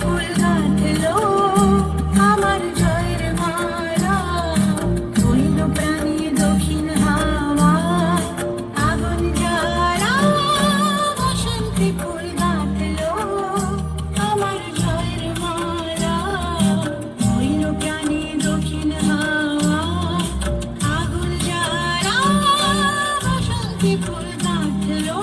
ফুল গাঁথলো আমার জয়ের মালা, হইল প্রাণী দক্ষিণ হাওয়া আগুন জ্বালা। বসন্তে ফুল গাঁথলো আমার জয়ের মালা, হইল প্রাণী দক্ষিণ হাওয়া আগুন জ্বালা। বসন্তে ফুল গাঁথলো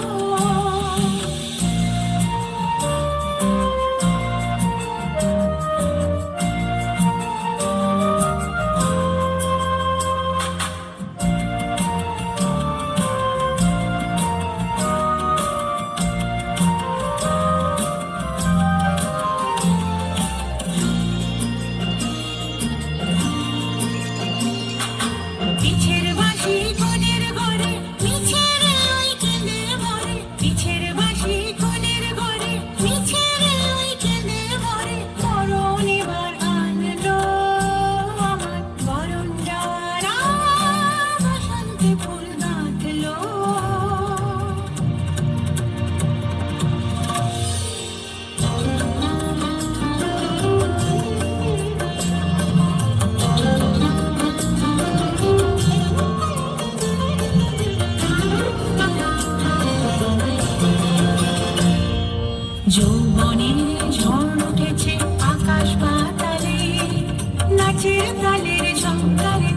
পিছের বাঁশি কোণের ঘরে মিছের ওই কেঁদে মরে, পিছের বাঁশি কোণের ঘরে মিছের ওই কেঁদে মরে। মরণ এবার আনলো আমার বরণ যারা, বসন্তে ফুল গাঁথলো। যৌবনের ঝড় উঠেছে আকাশ পাতালে, নাচের তালের ঝঙ্কারে